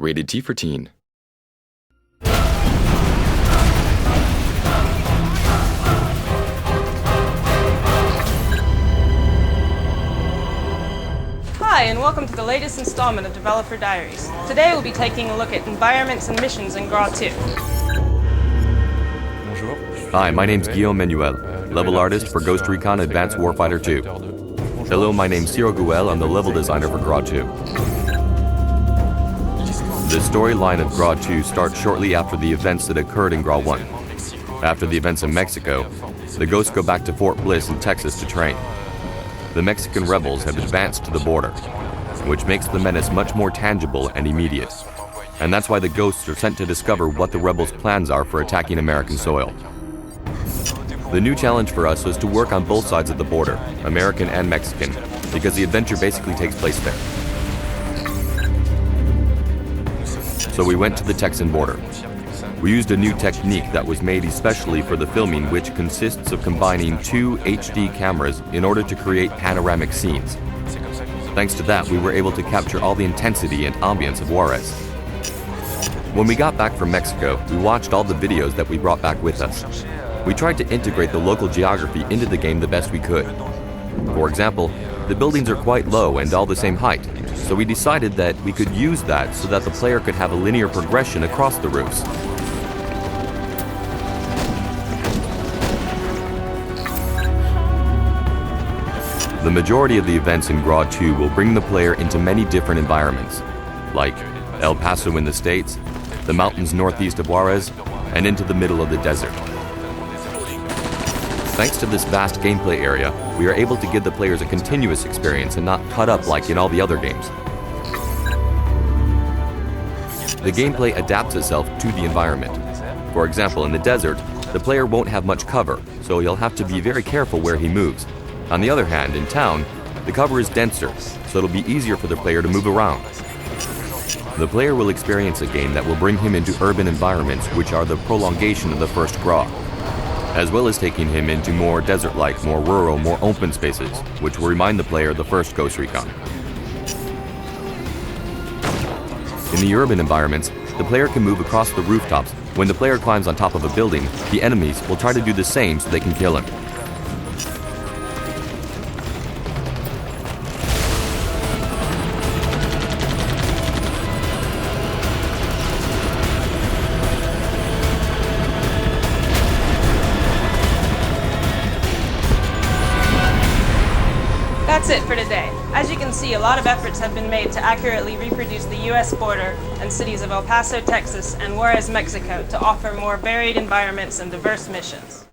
Rated T for Teen. Hi, and welcome to the latest installment of Developer Diaries. Today we'll be taking a look at environments and missions in GRA 2. Hi, my name's Guillaume Manuel, level artist for Ghost Recon Advanced Warfighter 2. Hello, my name's Cyril Gouel, I'm the level designer for GRA 2. The storyline of GRA 2 starts shortly after the events that occurred in GRA 1. After the events in Mexico, the Ghosts go back to Fort Bliss in Texas to train. The Mexican rebels have advanced to the border, which makes the menace much more tangible and immediate. And that's why the Ghosts are sent to discover what the rebels' plans are for attacking American soil. The new challenge for us was to work on both sides of the border, American and Mexican, because the adventure basically takes place there. So we went to the Texan border. We used a new technique that was made especially for the filming, which consists of combining two HD cameras in order to create panoramic scenes. Thanks to that, we were able to capture all the intensity and ambience of Juarez. When we got back from Mexico, we watched all the videos that we brought back with us. We tried to integrate the local geography into the game the best we could. For example, the buildings are quite low and all the same height, so we decided that we could use that so that the player could have a linear progression across the roofs. The majority of the events in GRA 2 will bring the player into many different environments, like El Paso in the States, the mountains northeast of Juarez, and into the middle of the desert. Thanks to this vast gameplay area, we are able to give the players a continuous experience and not cut up like in all the other games. The gameplay adapts itself to the environment. For example, in the desert, the player won't have much cover, so he'll have to be very careful where he moves. On the other hand, in town, the cover is denser, so it'll be easier for the player to move around. The player will experience a game that will bring him into urban environments which are the prolongation of the first GRA, as well as taking him into more desert-like, more rural, more open spaces, which will remind the player of the first Ghost Recon. In the urban environments, the player can move across the rooftops. When the player climbs on top of a building, the enemies will try to do the same so they can kill him. That's it for today. As you can see, a lot of efforts have been made to accurately reproduce the US border and cities of El Paso, Texas and Juarez, Mexico to offer more varied environments and diverse missions.